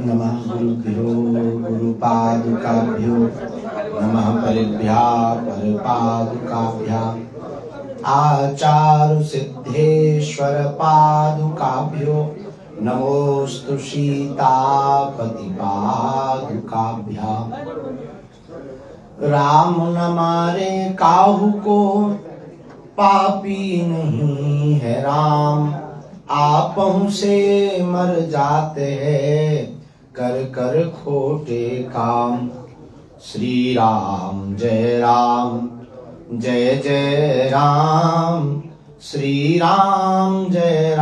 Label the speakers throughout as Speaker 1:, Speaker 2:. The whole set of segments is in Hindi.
Speaker 1: नमः गुरुभ्यो गुरुपादुकाभ्यो नमः परिभ्याः परपादुकाभ्याम् आचार्य सिद्धेश्वर पादुकाभ्यो नमोस्तु सीतापति पादुकाभ्याम्। राम न मारे काहू को पापी नहीं है राम, आपों से मर जाते हैं कर कर खोटे काम। श्री राम जय जय राम, श्री राम जय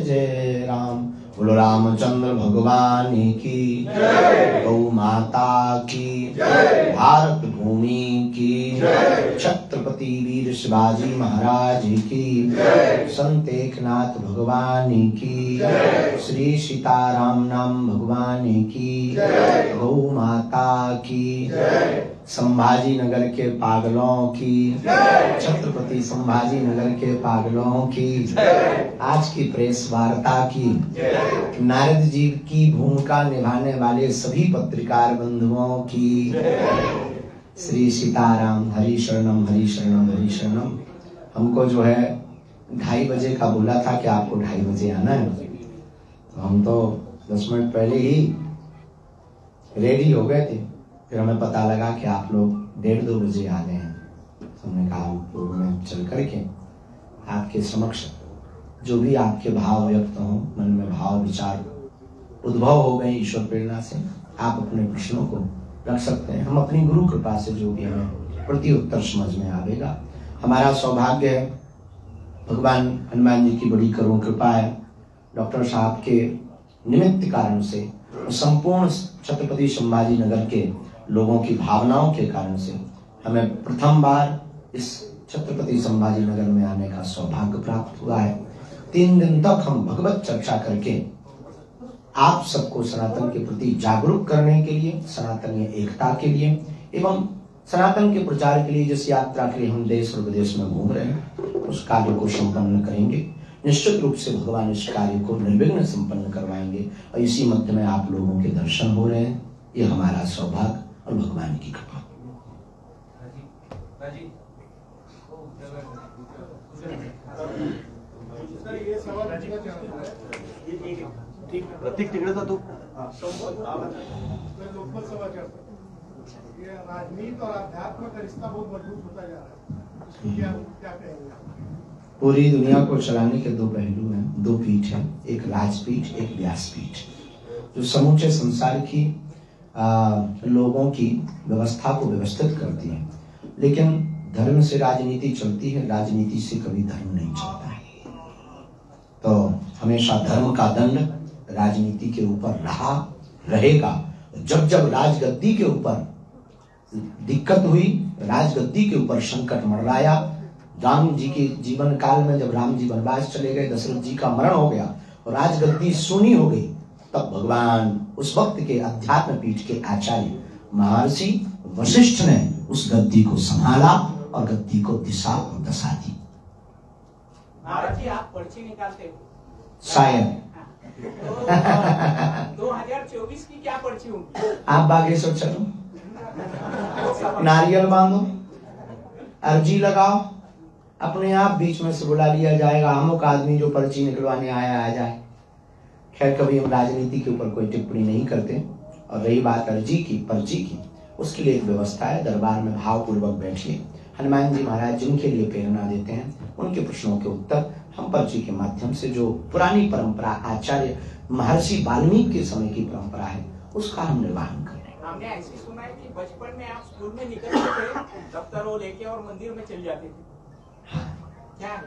Speaker 1: जय राम। बोलो रामचंद्र भगवान की जय, गौ माता की जय, भारत भूमि की जय, छत्रपति वीर शिवाजी महाराज की जय, संत एकनाथ भगवान की जय, श्री सीताराम नाम भगवान की जय, गौ माता की जय, संभाजी नगर के पागलों की जय, छत्रपति संभाजी नगर के पागलों की जय, आज की प्रेस वार्ता की जय, नारद जी की भूमिका निभाने वाले सभी पत्रकार बंधुओं की जय। श्री सीताराम। हरि शरणम हरि शरणम हरि शरणम। हमको जो है 2:30 बजे का बोला था कि आपको 2:30 बजे आना है, तो हम तो 10 मिनट पहले ही रेडी हो गए थे। फिर हमें पता लगा कि आप लोग 1:30-2 बजे आ गए हैं। तो हमने कहा पूर्व में चल करके आपके समक्ष जो भी आपके भाव व्यक्त हों, मन में भाव विचार उद्भव हो गए ईश्वर प्रेरणा से, आप अपने प्रश्नों को रख सकते हैं। हम अपनी गुरु कृपा से जो भी हमें प्रति उत्तर समझ में आवेगा। हमारा सौभाग्य है, भगवान हनुमान जी की बड़ी करुण कृपा है, डॉक्टर साहब के निमित्त कारण से संपूर्ण छत्रपति संभाजी नगर के लोगों की भावनाओं के कारण से हमें प्रथम बार इस छत्रपति संभाजी नगर में आने का सौभाग्य प्राप्त हुआ है। 3 दिन तक हम भगवत चर्चा करके आप सबको सनातन के प्रति जागरूक करने के लिए, सनातनीय एकता के लिए एवं सनातन के प्रचार के लिए जिस यात्रा के लिए हम देश और विदेश में घूम रहे हैं, उस कार्य को संपन्न करेंगे। निश्चित रूप से भगवान इस कार्य को निर्विघ्न संपन्न करवाएंगे और इसी मध्य में आप लोगों के दर्शन हो रहे हैं। ये हमारा सौभाग्य और भगवान की कृपा।
Speaker 2: प्रतीक तिकडे जातो।
Speaker 3: ये राजनीति और अध्यात्म का रिश्ता बहुत मजबूत होता जा रहा है, क्या कहेंगे?
Speaker 1: पूरी दुनिया को चलाने के 2 पहलू हैं, 2 पीठ हैं, एक राजपीठ, एक व्यासपीठ, जो समूचे संसार की लोगों की व्यवस्था को व्यवस्थित करती है। लेकिन धर्म से राजनीति चलती है, राजनीति से कभी धर्म नहीं चलता है। तो हमेशा धर्म का दंड राजनीति के ऊपर रहा रहेगा। जब जब राजगद्दी के ऊपर दिक्कत हुई, राजगद्दी के ऊपर संकट मंडराया, राम जी के जीवन काल में जब राम जी वनवास चले गए, दशरथ जी का मरण हो गया और राजगद्दी सूनी हो गई, तब भगवान उस वक्त के अध्यात्म पीठ के आचार्य महर्षि वशिष्ठ ने उस गद्दी को संभाला और गद्दी को दिशा और दशा दी।
Speaker 4: महाराज जी, आप पर्ची निकालते हो
Speaker 1: शायद
Speaker 4: 2024 की क्या पर्ची होगी?
Speaker 1: आप बागेश्वर चलो, नारियल बांधो, अर्जी लगाओ, अपने आप बीच में से बुला लिया जाएगा। अमुक आदमी जो पर्ची निकलवाने आया आ जाए। खैर, कभी हम राजनीति के ऊपर कोई टिप्पणी नहीं करते। और रही बात अर्जी की, पर्ची की, उसके लिए एक व्यवस्था है। दरबार में भावपूर्वक बैठिए। हनुमान जी महाराज जिनके लिए प्रेरणा देते हैं, उनके प्रश्नों के उत्तर हम पर्ची के माध्यम से, जो पुरानी परंपरा आचार्य महर्षि वाल्मीकि के समय की परंपरा है, उसका हम निर्वहन कर रहे हैं।
Speaker 4: हमने ऐसी सुना है कि बचपन में आप स्कूल में निकलते थे, दफ्तरों लेके और मंदिर में चले जाते थे। क्या है?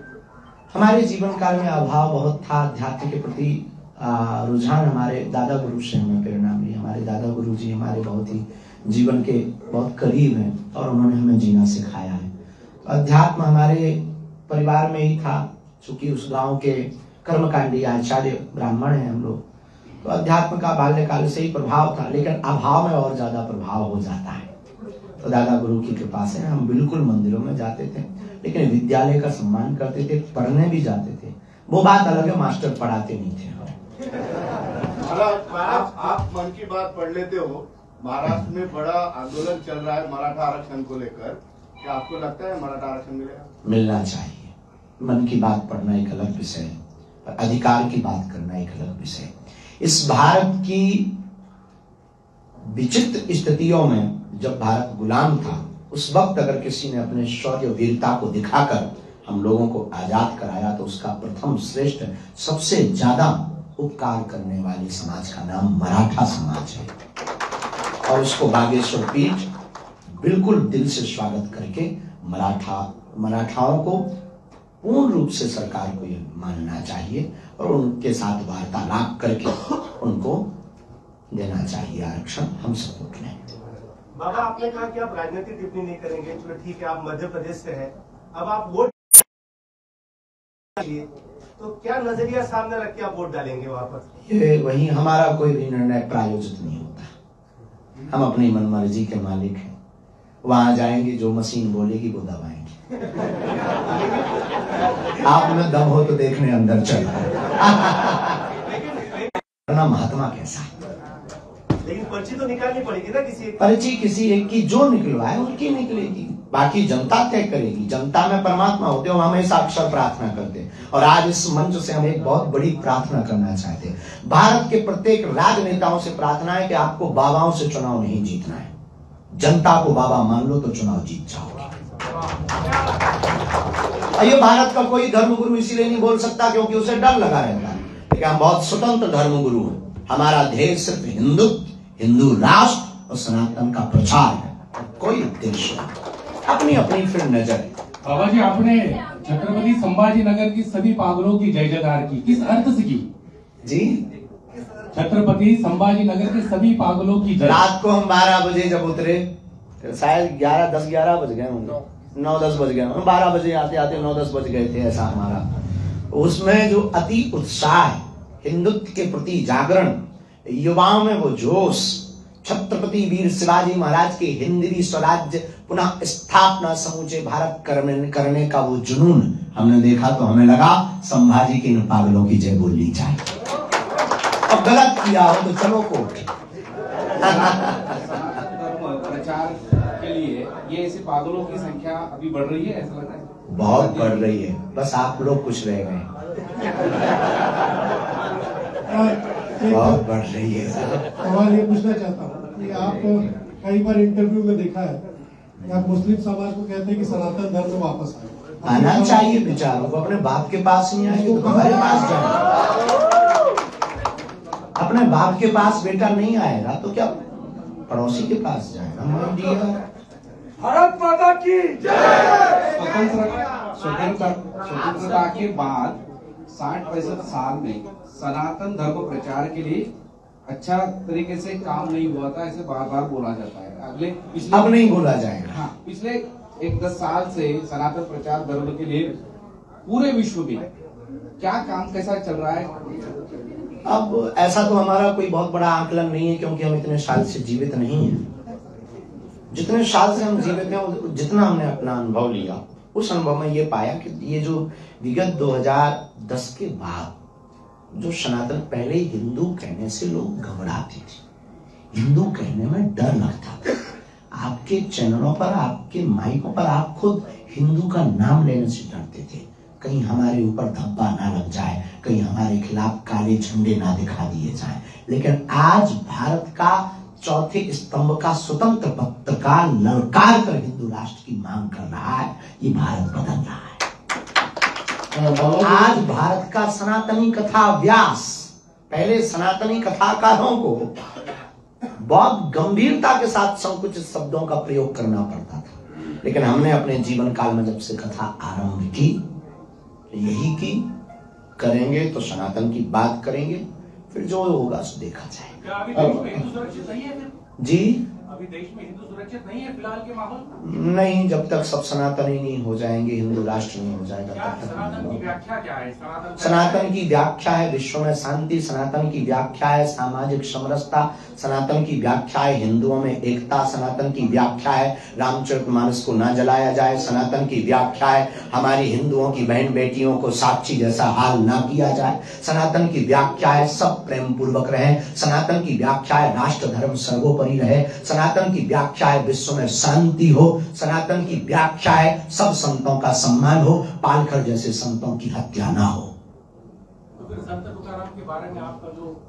Speaker 1: हमारे जीवन काल में अभाव बहुत था, अध्यात्म के प्रति रुझान हमारे दादा गुरु से हमें प्रेरणा मिली। हमारे दादा गुरु जी हमारे बहुत ही जीवन के बहुत करीब हैं और उन्होंने हमें जीना सिखाया है। अध्यात्म हमारे परिवार में ही था, चूंकि उस गांव के कर्मकांडी आचार्य ब्राह्मण हैं हम लोग, तो अध्यात्म का बाल्यकाल से ही प्रभाव था। लेकिन अभाव में और ज्यादा प्रभाव हो जाता है। तो दादा गुरु की कृपा से हम बिल्कुल मंदिरों में जाते थे, लेकिन विद्यालय का सम्मान करते थे, पढ़ने भी जाते थे। वो बात अलग है, मास्टर पढ़ाते नहीं थे।
Speaker 2: आप मन की बात पढ़ लेते हो, महाराष्ट्र में बड़ा आंदोलन चल रहा है मराठा आरक्षण को लेकर, क्या आपको लगता है मराठा आरक्षण मिलेगा? मिलना
Speaker 1: चाहिए। मन की बात पढ़ना एक अलग विषय है, पर अधिकार की बात करना एक अलग विषय है। इस भारत की विचित्र स्थितियों में जब भारत गुलाम था, उस वक्त अगर किसी ने अपने शौर्य वीरता को दिखाकर हम लोगों को आजाद कराया तो उसका प्रथम श्रेष्ठ सबसे ज्यादा उपकार करने वाले समाज का नाम मराठा समाज है। और उसको बागेश्वर पीठ बिल्कुल दिल से स्वागत करके मराठाओं को पूर्ण रूप से सरकार को यह मानना चाहिए और उनके साथ वार्तालाप करके उनको देना चाहिए आरक्षण। हम सपोर्ट लें।
Speaker 5: बाबा, आपने कहा कि आप राजनीतिक टिप्पणी नहीं करेंगे, चलो ठीक है, आप मध्य प्रदेश से हैं, अब आप वोट, तो क्या नजरिया सामने रख के आप वोट डालेंगे वापस?
Speaker 1: ये वही, हमारा कोई भी निर्णय प्रायोजित नहीं होता, हम अपनी मनमर्जी के मालिक हैं। वहां जाएंगे, जो मशीन बोलेगी वो दबाएंगे। आप में दम हो तो देखने अंदर चलो। महात्मा कैसा,
Speaker 5: लेकिन पर्ची तो निकालनी पड़ेगी ना,
Speaker 1: पर्ची किसी एक की जो निकलवाए उनकी निकलेगी, बाकी जनता तय करेगी। जनता में परमात्मा होते हो, हम हमेशा अक्सर प्रार्थना करते हैं। और आज इस मंच से हम एक बहुत बड़ी प्रार्थना करना चाहते हैं। भारत के प्रत्येक राजनेताओं से प्रार्थना है कि आपको बाबाओं से चुनाव नहीं जीतना है, जनता को बाबा मान लो तो चुनाव जीत जाओगे। ये भारत का कोई धर्मगुरु इसीलिए नहीं बोल सकता क्योंकि उसे डर लगा रहता है, लेकिन हम बहुत स्वतंत्र धर्मगुरु हैं। हमारा ध्येय सिर्फ हिंदू राष्ट्र और सनातन का प्रचार है, कोई उद्देश्य नहीं। अपनी अपनी फिर नजर है।
Speaker 6: बाबा जी, आपने छत्रपति संभाजी नगर की सभी पागलों की जय जयकार की, किस अर्थ से की
Speaker 1: जी?
Speaker 6: छत्रपति संभाजी नगर के सभी पागलों की जय।
Speaker 1: रात को हम 12 बजे जब उतरे, शायद 10-11 बज गए होंगे, 9-10 बज गए, 12 बजे आते आते 9-10 बज गए थे ऐसा हमारा। उसमें जो अति उत्साह, हिंदुत्व के प्रति जागरण, युवाओं में वो जोश, छत्रपति वीर शिवाजी महाराज के हिंदवी स्वराज्य पुनः स्थापना समूचे भारत करने का वो जुनून हमने देखा तो हमें लगा संभाजी के इन पागलों की जय बोलनी चाहिए। अब गलत किया हो तो चलो कोर्ट।
Speaker 7: प्रचार के लिए ये ऐसे पागलों की संख्या अभी बढ़ रही है, ऐसा लग रहा है?
Speaker 1: बहुत बढ़ रही है, बस आप लोग कुछ रह गए। बहुत बढ़ रही है।
Speaker 3: सवाल ये पूछना चाहता हूँ कि आप कई बार इंटरव्यू में देखा है कि आप मुस्लिम समाज को कहते हैं कि सनातन धर्म में वापस
Speaker 1: आना चाहिए। बेचारों को अपने बाप के पास नहीं आएंगे तो हमारे पास जाए। अपने बाप के पास बेटा नहीं आएगा तो क्या पड़ोसी के पास जाएगा?
Speaker 4: भारत माता की
Speaker 7: स्वतंत्रता के बाद 60-65 साल में सनातन धर्म प्रचार के लिए अच्छा तरीके से काम नहीं हुआ था, ऐसे बार बार बोला जाता है।
Speaker 1: अब नहीं बोला जाएगा।
Speaker 7: हाँ, पिछले 1-10 साल से सनातन प्रचार धर्म के लिए पूरे विश्व में क्या काम कैसा चल रहा है?
Speaker 1: अब ऐसा तो हमारा कोई बहुत बड़ा आकलन नहीं है क्योंकि हम इतने साल से जीवित नहीं हैं। जितने साल से हम जीवित हैं, जितना हमने अपना अनुभव लिया, उस अनुभव में ये पाया कि ये जो विगत 2010 के बाद जो सनातन, पहले हिंदू कहने से लोग घबराते थे, हिंदू कहने में डर लगता था। आपके चैनलों पर, आपके माइकों पर आप खुद हिंदू का नाम लेने से डरते थे, कहीं हमारे ऊपर धब्बा ना लग जाए, कहीं हमारे खिलाफ काले झंडे ना दिखा दिए जाए। लेकिन आज भारत का चौथे स्तंभ का स्वतंत्र पत्रकार ललकार कर हिंदू राष्ट्र की मांग कर रहा है। ये भारत बदल रहा है। आज भारत का सनातनी कथा व्यास, पहले सनातनी कथाकारों को बहुत गंभीरता के साथ संकुचित शब्दों का प्रयोग करना पड़ता था, लेकिन हमने अपने जीवन काल में जब से कथा आरंभ की, यही की, करेंगे तो सनातन की बात करेंगे, फिर जो होगा सो देखा जाएगा।
Speaker 6: सुरक्षित नहीं है
Speaker 1: जी,
Speaker 6: अभी देश में हिंदू सुरक्षित नहीं है फिलहाल के माहौल?
Speaker 1: नहीं, जब तक सब सनातनी नहीं हो जाएंगे, हिंदू राष्ट्र नहीं हो जाएगा
Speaker 6: क्या
Speaker 1: तब तक
Speaker 6: सनातन की
Speaker 1: नहीं।
Speaker 6: व्याख्या क्या है?
Speaker 1: सनातन की व्याख्या है विश्व में शांति, सनातन की व्याख्या है सामाजिक समरसता, सनातन की व्याख्या है हिंदुओं में एकता, सनातन की व्याख्या है रामचरितमानस को ना जलाया जाए, सनातन की व्याख्या है हमारी हिंदुओं की बहन बेटियों को साक्षी जैसा हाल ना किया जाए, सनातन की व्याख्या है सब प्रेम पूर्वक रहे, सनातन की व्याख्या है राष्ट्र धर्म सर्वोपरि रहे, सनातन की व्याख्या है विश्व में शांति हो, सनातन की व्याख्या है सब संतों का सम्मान हो, पालकर जैसे संतों की हत्या ना हो।
Speaker 6: तो फिर संत तुकाराम के बारे में आपका जो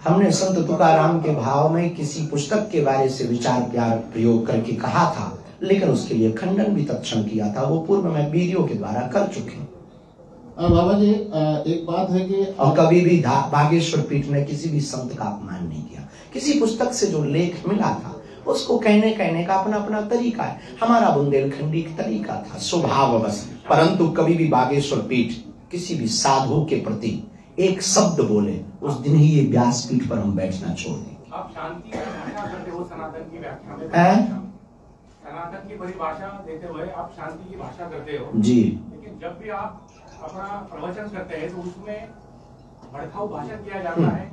Speaker 1: हमने संत तुकाराम के भाव में किसी पुस्तक के बारे से विचार प्यार प्रयोग करके कहा था, लेकिन उसके लिए खंडन भी तत्क्षण किया था, वो पूर्व में वीडियो के द्वारा कर चुके हैं।
Speaker 8: बाबा जी एक बात है कि
Speaker 1: और कभी भी बागेश्वर पीठ ने किसी भी संत का अपमान नहीं किया। किसी पुस्तक से जो लेख मिला था उसको कहने का अपना अपना तरीका है। हमारा बुंदेलखंडी तरीका था स्वभाववश, परंतु कभी भी बागेश्वर पीठ किसी भी साधु के प्रति एक शब्द बोले उस दिन ही ये व्यासपीठ पर हम बैठना छोड़ देंगे।
Speaker 6: आप शांति की भाषा करते हो सनातन की व्याख्या में, सनातन की परिभाषा देते हुए आप शांति की भाषा करते हो
Speaker 1: जी,
Speaker 6: लेकिन जब भी आप अपना प्रवचन करते हैं तो उसमें भड़काऊ भाषण किया जाता है,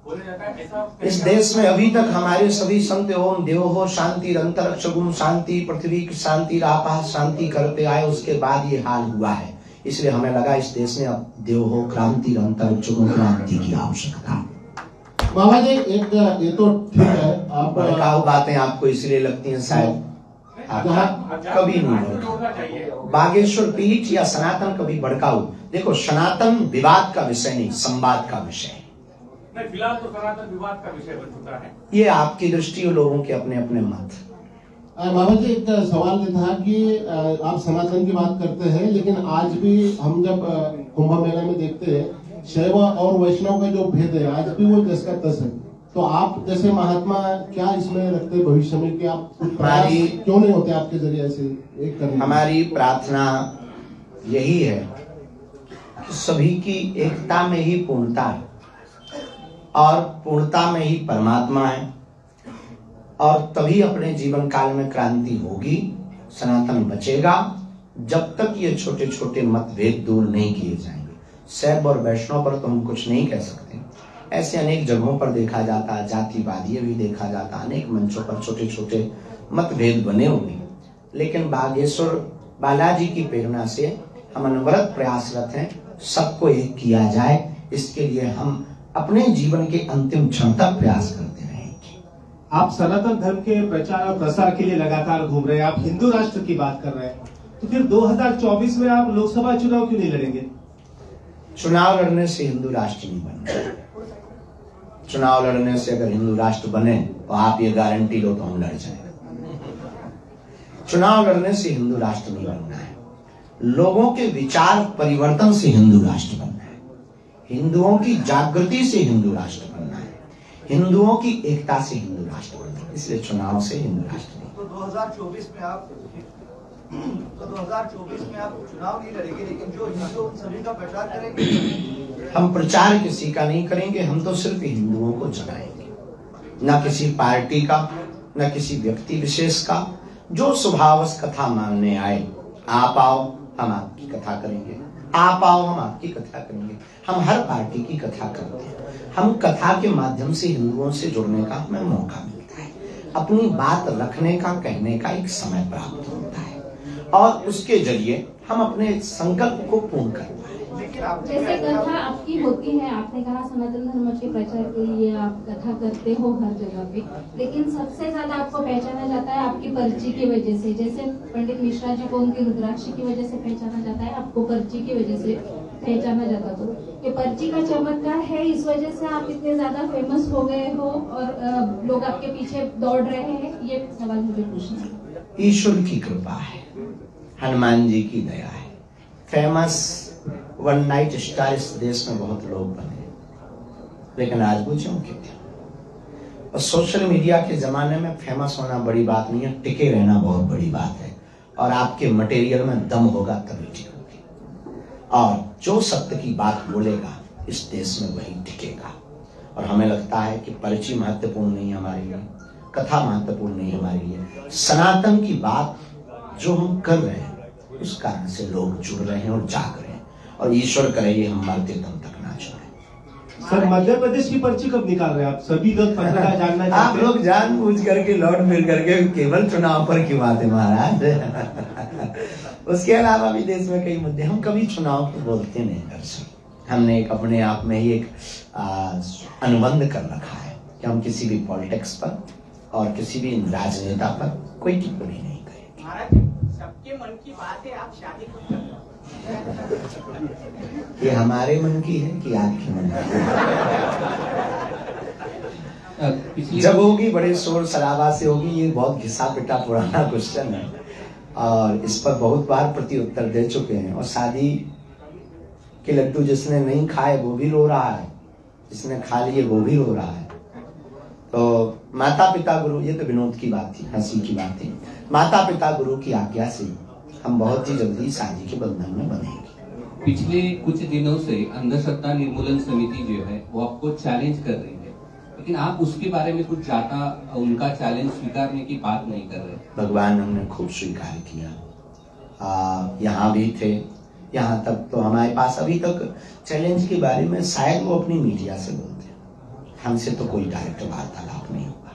Speaker 6: बोला जाता है ऐसा।
Speaker 1: इस देश में अभी तक हमारे सभी संत ओम देव हो शांति अंतरिक्ष गुम शांति पृथ्वी की शांति रापा शांति करते आए, उसके बाद ये हाल हुआ है। इसलिए हमें लगा इस देश में अब देव हो क्रांति अंतरिक्ष गुम क्रांति की आवश्यकता।
Speaker 8: बाबा जी एक ये तो ठीक है, आप
Speaker 1: भड़काऊ बातें आपको इसलिए लगती हैं शायद कभी नहीं भड़काऊ। बागेश्वर पीठ या सनातन कभी भड़काऊ, देखो सनातन विवाद का विषय नहीं, संवाद का विषय है।
Speaker 6: नहीं, फिलहाल तो सनातन विवाद का विषय बन चुका है।
Speaker 1: ये आपकी दृष्टि और लोगों के अपने अपने मत।
Speaker 8: बाबा जी एक सवाल ये था कि आप सनातन की बात करते हैं, लेकिन आज भी हम जब कुंभ मेला में देखते हैं शैव और वैष्णव का जो भेद है आज भी वो जस का तस है। तो आप जैसे महात्मा क्या इसमें रखते हैं भविष्य में कि आप कुछ प्रयास क्यों नहीं होते आपके जरिए से एक करने?
Speaker 1: हमारी प्रार्थना यही है कि सभी की एकता में ही पूर्णता है और पूर्णता में ही परमात्मा है, और तभी अपने जीवन काल में क्रांति होगी, सनातन बचेगा जब तक ये छोटे छोटे मतभेद दूर नहीं किए जाएंगे। शैव और वैष्णव पर तो हम कुछ नहीं कह सकते, ऐसे अनेक जगहों पर देखा जाता, जातिवादी भी देखा जाता, अनेक मंचों पर छोटे छोटे मतभेद बने हुए, लेकिन बागेश्वर बालाजी की प्रेरणा से हम अनवरत प्रयासरत हैं सबको एक किया जाए। इसके लिए हम अपने जीवन के अंतिम क्षण तक प्रयास करते रहेंगे।
Speaker 5: आप सनातन धर्म के प्रचार और प्रसार के लिए लगातार घूम रहे हैं, आप हिंदू राष्ट्र की बात कर रहे हैं, तो फिर 2024 में आप लोकसभा चुनाव क्यों नहीं लड़ेंगे?
Speaker 1: चुनाव लड़ने से हिंदू राष्ट्र नहीं बनना। चुनाव लड़ने से अगर हिंदू राष्ट्र बने तो आप ये गारंटी लो तो हम लड़ जाएंगे। चुनाव लड़ने से हिंदू राष्ट्र नहीं बनना है, लोगों के विचार परिवर्तन से हिंदू राष्ट्र बनना है, हिंदुओं की जागृति से हिंदू राष्ट्र बनना है, हिंदुओं की एकता से हिंदू राष्ट्र बनना है। इसलिए चुनाव से हिंदू राष्ट्र नहीं।
Speaker 9: तो 2024 में आप चुनाव नहीं लड़ेंगे, लेकिन जो हिंदू उन सभी का प्रचार करेंगे।
Speaker 1: हम प्रचार किसी का नहीं करेंगे, हम तो सिर्फ हिंदुओं को जगाएंगे, न किसी पार्टी का न किसी व्यक्ति विशेष का। जो स्वभावश कथा मानने आए, आप आओ हम आपकी कथा करेंगे, आप आओ हम आपकी कथा करेंगे। हम हर पार्टी की कथा करते हैं, हम कथा के माध्यम से हिंदुओं से जुड़ने का हमें मौका मिलता है, अपनी बात रखने का कहने का एक समय प्राप्त होता है, और उसके जरिए हम अपने संकल्प को पूर्ण कर पाए।
Speaker 10: जैसे कथा आपकी होती है, आपने कहा सनातन धर्म के प्रचार के लिए आप कथा करते हो हर जगह पे, लेकिन सबसे ज्यादा आपको पहचाना जाता है आपकी पर्ची की वजह से। जैसे पंडित मिश्रा जी को उनकी रुद्राक्षी की वजह से पहचाना जाता है, आपको पर्ची की वजह से पहचाना जाता। तो ये पर्ची का चमत्कार है, इस वजह से आप इतने ज्यादा फेमस हो गए हो और लोग आपके पीछे दौड़ रहे हैं, ये सवाल मुझे पूछना है।
Speaker 1: ईश्वर की कृपा है, हनुमान जी की दया है। फेमस वन नाइट स्टार इस देश में बहुत लोग बने, लेकिन आज वो चमके थे। और सोशल मीडिया के जमाने में फेमस होना बड़ी बात नहीं है, टिके रहना बहुत बड़ी बात है। और आपके मटेरियल में दम होगा तभी टिकोगे, और जो सत्य की बात बोलेगा इस देश में वही टिकेगा। और हमें लगता है कि पर्ची महत्वपूर्ण नहीं है हमारे लिए, कथा महत्वपूर्ण नहीं हमारे लिए। सनातन की बात जो हम कर रहे हैं उस कारण से लोग जुड़ रहे हैं और जाग रहे हैं, और ईश्वर करे ये हम मरते दम तक ना छोड़ें।
Speaker 5: सर, मध्य प्रदेश की पर्ची कब निकाल रहे हैं आप? सभी लोग पत्रकार जानना चाहते हैं।
Speaker 1: आप लोग जानबूझ करके लौट फिर करके केवल चुनाव पर क्यों आते महाराज? उसके अलावा भी देश में कई मुद्दे, हम कभी चुनाव पर बोलते नहीं दर्शक। हमने एक अपने आप में ही एक अनुबंध कर रखा है कि हम किसी भी पॉलिटिक्स पर और किसी भी राजनेता पर कोई टिप्पणी नहीं करेंगे।
Speaker 4: महाराज, सबके मन की बात है, आप शादी कब करते हो?
Speaker 1: ये हमारे मन की है कि आपके मन की? जब होगी बड़े शोर शराबा से होगी। ये बहुत घिसा पिटा पुराना क्वेश्चन है और इस पर बहुत बार प्रत्युत्तर दे चुके हैं। और शादी के लड्डू जिसने नहीं खाए वो भी रो रहा है, जिसने खा लिए वो भी रो रहा है। तो माता पिता गुरु, ये तो विनोद की बात थी, हंसी की बात थी। माता पिता गुरु की आज्ञा से हम बहुत ही जल्दी शादी के बंधन में बनेंगे।
Speaker 11: पिछले कुछ दिनों से अंधश्रद्धा निर्मूलन समिति जो है वो आपको चैलेंज कर रही है, लेकिन आप उसके बारे में कुछ ज्यादा उनका चैलेंज स्वीकारने की बात नहीं कर रहे।
Speaker 1: भगवान हमने खूब स्वीकार किया, यहाँ भी थे, यहाँ तक तो हमारे पास अभी तक चैलेंज के बारे में शायद वो अपनी मीडिया से बोलते हैं, हमसे तो कोई डायरेक्ट वार्तालाप नहीं होगा।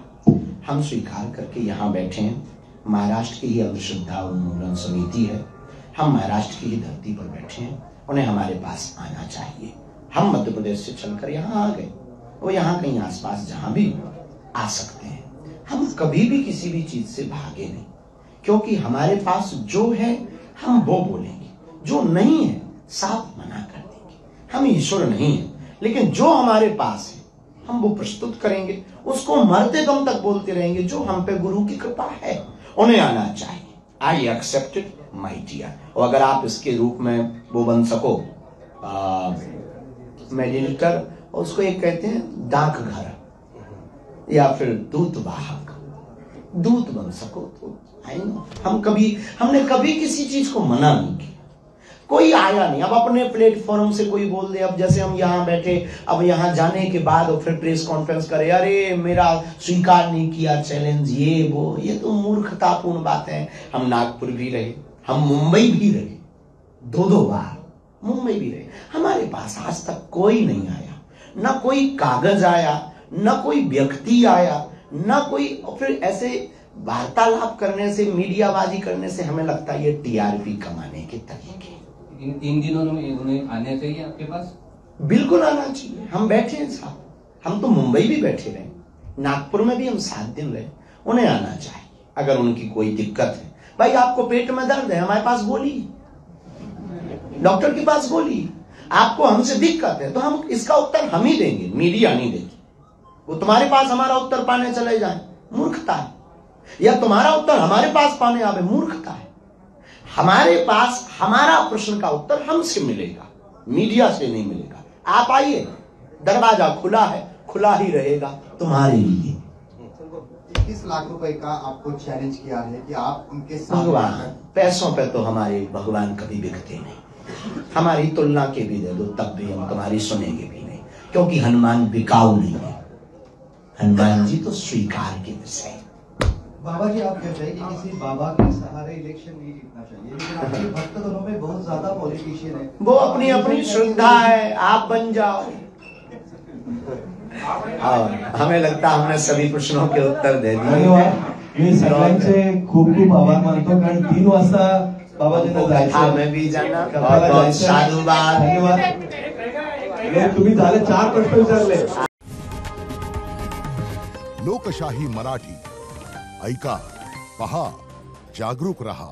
Speaker 1: हम स्वीकार करके यहाँ बैठे हैं। महाराष्ट्र की ही अंधश्रद्धा उन्मूलन समिति है, हम महाराष्ट्र की ही धरती पर बैठे हैं, उन्हें हमारे पास आना चाहिए। हम मध्य प्रदेश से चलकर यहाँ आ गए, वो यहाँ कहीं आसपास जहाँ भी आ सकते हैं। हम कभी भी किसी भी चीज से भागे नहीं, क्योंकि हमारे पास जो है हम वो बोलेंगे, जो नहीं है साफ मना कर देंगे। हम ईश्वर नहीं है, लेकिन जो हमारे पास है हम वो प्रस्तुत करेंगे, उसको मरते दम तक बोलते रहेंगे। जो हम पे गुरु की कृपा है उन्हें आना चाहिए। I accept it my dear. और अगर आप इसके रूप में वो बन सको मेडिटेटर, और उसको एक कहते हैं डाकघर या फिर दूतवाहक, दूत बन सको तो आई नो। हमने कभी किसी चीज को मना नहीं किया, कोई आया नहीं। अब अपने प्लेटफॉर्म से कोई बोल दे, अब जैसे हम यहाँ बैठे, अब यहाँ जाने के बाद और फिर प्रेस कॉन्फ्रेंस करे, अरे मेरा स्वीकार नहीं किया चैलेंज, ये वो, ये तो मूर्खतापूर्ण बात है। हम नागपुर भी रहे, हम मुंबई भी रहे, दो बार मुंबई भी रहे। हमारे पास आज तक कोई नहीं आया, ना कोई कागज आया, ना कोई व्यक्ति आया, ना कोई। फिर ऐसे वार्तालाप करने से, मीडियाबाजी करने से हमें लगता है ये टीआरपी कमाने के तरीके।
Speaker 11: इन दिनों में उन्हें आना चाहिए आपके पास?
Speaker 1: बिल्कुल आना चाहिए। हम बैठे हैं साहब, हम तो मुंबई भी बैठे रहे, नागपुर में भी हम 7 दिन रहे, उन्हें आना चाहिए। अगर उनकी कोई दिक्कत है, भाई आपको पेट में दर्द है, हमारे पास गोली, डॉक्टर के पास गोली। आपको हमसे दिक्कत है तो हम इसका उत्तर हम ही देंगे, मीडिया नहीं देगी। वो तुम्हारे पास हमारा उत्तर पाने चले जाए, मूर्खता है। या तुम्हारा उत्तर हमारे पास पाने आवे, मूर्खता है। हमारे पास हमारा प्रश्न का उत्तर हमसे मिलेगा, मीडिया से नहीं मिलेगा। आप आइए, दरवाजा खुला है, खुला ही रहेगा तुम्हारे लिए।
Speaker 9: 21 लाख रुपए का आपको चैलेंज किया है कि आप उनके साथ।
Speaker 1: भगवान, पैसों पे तो हमारे भगवान कभी बिकते नहीं। हमारी तुलना के भी दे दो तब भी हम तुम्हारी सुनेंगे भी नहीं, क्योंकि हनुमान बिकाऊ नहीं है। हनुमान जी तो स्वीकार के विषय।
Speaker 9: बाबा जी, आप कहते हैं कि किसी बाबा के सहारे इलेक्शन नहीं जीतना चाहिए, लेकिन आपके भक्तगणों में बहुत ज्यादा पॉलिटिशियन है।
Speaker 1: वो अपनी अपनी श्रद्धा है, आप बन जाओ। और हमें लगता है हमने सभी प्रश्नों के उत्तर दे दिए।
Speaker 12: मी सगळ्यांचे खूप खूप आभार मानतो, कारण 3 वाजता बाबाजींना जायचं
Speaker 1: में भी जाना। बहुत साधुवाद,
Speaker 12: धन्यवाद। तुम्ही झाले 4 प्रश्न विचारले।
Speaker 13: लोकशाही मराठी ऐका, पहा, जागरूक रहा।